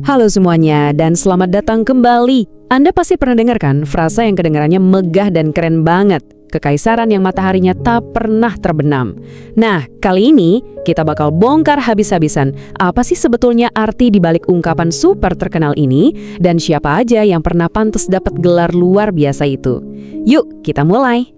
Halo semuanya, dan selamat datang kembali. Anda pasti pernah dengar kan frasa yang kedengarannya megah dan keren banget, kekaisaran yang mataharinya tak pernah terbenam. Nah, kali ini kita bakal bongkar habis-habisan apa sih sebetulnya arti di balik ungkapan super terkenal ini, dan siapa aja yang pernah pantas dapat gelar luar biasa itu. Yuk, kita mulai.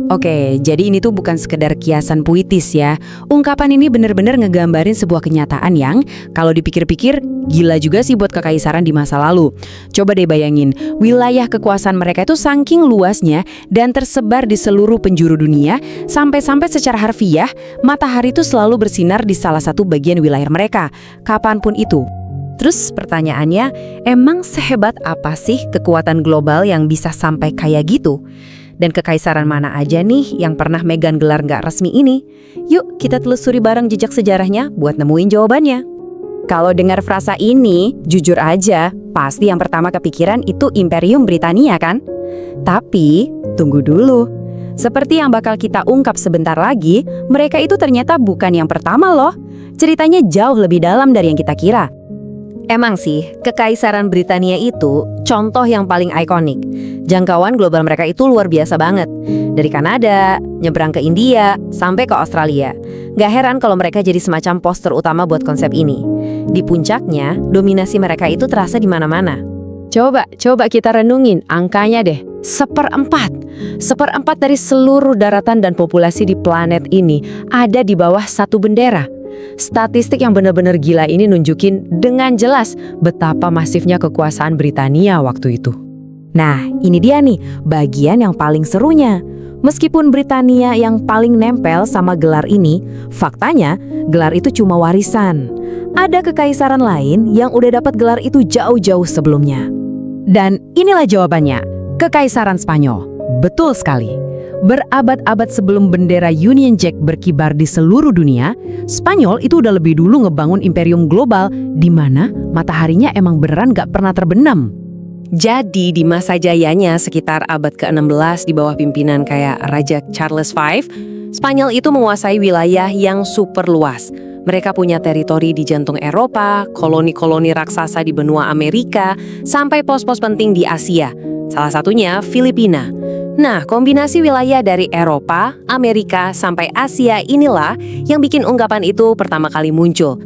Oke, jadi ini tuh bukan sekedar kiasan puitis ya. Ungkapan ini bener-bener ngegambarin sebuah kenyataan yang kalau dipikir-pikir gila juga sih buat kekaisaran di masa lalu. Coba deh bayangin, wilayah kekuasaan mereka itu saking luasnya dan tersebar di seluruh penjuru dunia, sampai-sampai secara harfiah, matahari itu selalu bersinar di salah satu bagian wilayah mereka, kapanpun itu. Terus pertanyaannya, emang sehebat apa sih kekuatan global yang bisa sampai kayak gitu? Dan kekaisaran mana aja nih yang pernah megang gelar nggak resmi ini? Yuk kita telusuri bareng jejak sejarahnya buat nemuin jawabannya. Kalau dengar frasa ini, jujur aja, pasti yang pertama kepikiran itu Imperium Britania kan? Tapi, tunggu dulu. Seperti yang bakal kita ungkap sebentar lagi, mereka itu ternyata bukan yang pertama loh. Ceritanya jauh lebih dalam dari yang kita kira. Emang sih, Kekaisaran Britania itu contoh yang paling ikonik. Jangkauan global mereka itu luar biasa banget. Dari Kanada, nyebrang ke India, sampai ke Australia. Gak heran kalau mereka jadi semacam poster utama buat konsep ini. Di puncaknya, dominasi mereka itu terasa di mana-mana. Coba kita renungin angkanya deh. Seperempat dari seluruh daratan dan populasi di planet ini ada di bawah satu bendera. Statistik yang benar-benar gila ini nunjukin dengan jelas betapa masifnya kekuasaan Britania waktu itu. Nah, ini dia nih bagian yang paling serunya. Meskipun Britania yang paling nempel sama gelar ini, faktanya gelar itu cuma warisan. Ada kekaisaran lain yang udah dapat gelar itu jauh-jauh sebelumnya. Dan inilah jawabannya, Kekaisaran Spanyol. Betul sekali. Berabad-abad sebelum bendera Union Jack berkibar di seluruh dunia, Spanyol itu udah lebih dulu ngebangun imperium global di mana mataharinya emang beneran gak pernah terbenam. Jadi di masa jayanya sekitar abad ke-16 di bawah pimpinan kayak Raja Charles V, Spanyol itu menguasai wilayah yang super luas. Mereka punya teritori di jantung Eropa, koloni-koloni raksasa di benua Amerika, sampai pos-pos penting di Asia. Salah satunya Filipina. Nah, kombinasi wilayah dari Eropa, Amerika, sampai Asia inilah yang bikin ungkapan itu pertama kali muncul.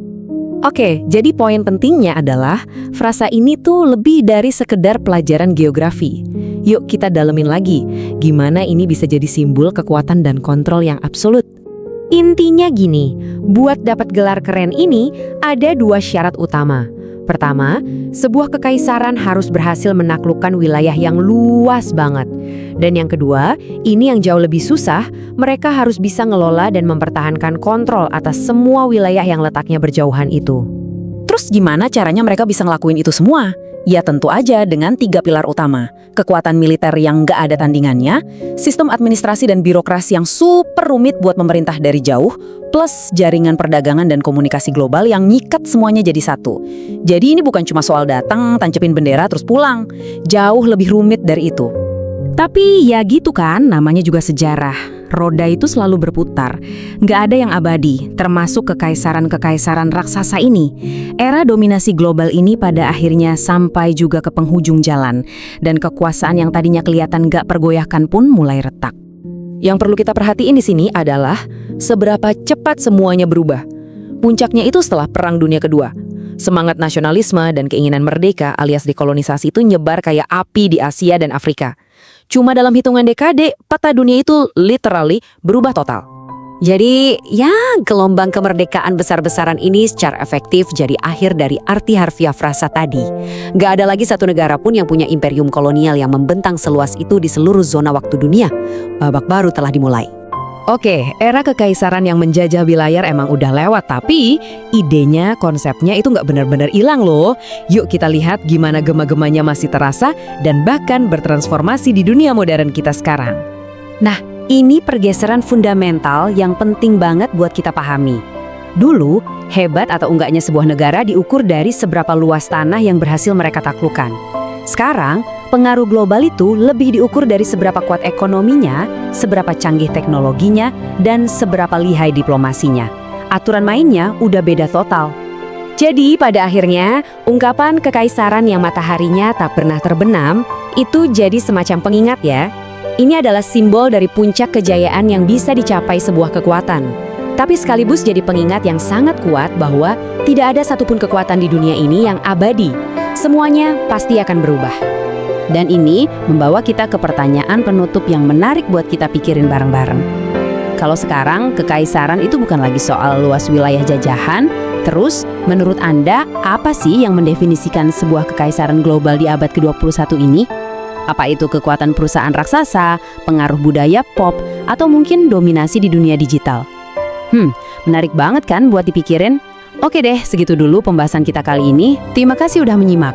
Oke, jadi poin pentingnya adalah frasa ini tuh lebih dari sekedar pelajaran geografi. Yuk kita dalemin lagi, gimana ini bisa jadi simbol kekuatan dan kontrol yang absolut. Intinya gini, buat dapat gelar keren ini ada dua syarat utama. Pertama, sebuah kekaisaran harus berhasil menaklukkan wilayah yang luas banget. Dan yang kedua, ini yang jauh lebih susah, mereka harus bisa ngelola dan mempertahankan kontrol atas semua wilayah yang letaknya berjauhan itu. Terus gimana caranya mereka bisa ngelakuin itu semua? Ya tentu aja dengan 3 pilar utama. Kekuatan militer yang nggak ada tandingannya, sistem administrasi dan birokrasi yang super rumit buat memerintah dari jauh, plus jaringan perdagangan dan komunikasi global yang nyikat semuanya jadi satu. Jadi ini bukan cuma soal datang, tancepin bendera terus pulang. Jauh lebih rumit dari itu. Tapi ya gitu kan, namanya juga sejarah. Roda itu selalu berputar. Nggak ada yang abadi, termasuk kekaisaran-kekaisaran raksasa ini. Era dominasi global ini pada akhirnya sampai juga ke penghujung jalan. Dan kekuasaan yang tadinya kelihatan nggak pergoyahkan pun mulai retak. Yang perlu kita perhatiin di sini adalah seberapa cepat semuanya berubah. Puncaknya itu setelah Perang Dunia Kedua. Semangat nasionalisme dan keinginan merdeka alias dekolonisasi itu nyebar kayak api di Asia dan Afrika. Cuma dalam hitungan dekade, peta dunia itu literally berubah total. Jadi, ya gelombang kemerdekaan besar-besaran ini secara efektif jadi akhir dari arti harfiah frasa tadi. Gak ada lagi satu negara pun yang punya imperium kolonial yang membentang seluas itu di seluruh zona waktu dunia. Babak baru telah dimulai. Oke, era kekaisaran yang menjajah wilayah emang udah lewat, tapi idenya, konsepnya itu nggak benar-benar hilang loh. Yuk kita lihat gimana gema-gemanya masih terasa dan bahkan bertransformasi di dunia modern kita sekarang. Nah, ini pergeseran fundamental yang penting banget buat kita pahami. Dulu, hebat atau enggaknya sebuah negara diukur dari seberapa luas tanah yang berhasil mereka taklukkan. Sekarang, pengaruh global itu lebih diukur dari seberapa kuat ekonominya, seberapa canggih teknologinya, dan seberapa lihai diplomasinya. Aturan mainnya udah beda total. Jadi pada akhirnya, ungkapan kekaisaran yang mataharinya tak pernah terbenam, itu jadi semacam pengingat ya. Ini adalah simbol dari puncak kejayaan yang bisa dicapai sebuah kekuatan. Tapi sekaligus jadi pengingat yang sangat kuat bahwa tidak ada satupun kekuatan di dunia ini yang abadi. Semuanya pasti akan berubah. Dan ini membawa kita ke pertanyaan penutup yang menarik buat kita pikirin bareng-bareng. Kalau sekarang kekaisaran itu bukan lagi soal luas wilayah jajahan, terus menurut Anda apa sih yang mendefinisikan sebuah kekaisaran global di abad ke-21 ini? Apa itu kekuatan perusahaan raksasa, pengaruh budaya pop, atau mungkin dominasi di dunia digital? Menarik banget kan buat dipikirin? Oke deh, segitu dulu pembahasan kita kali ini. Terima kasih udah menyimak.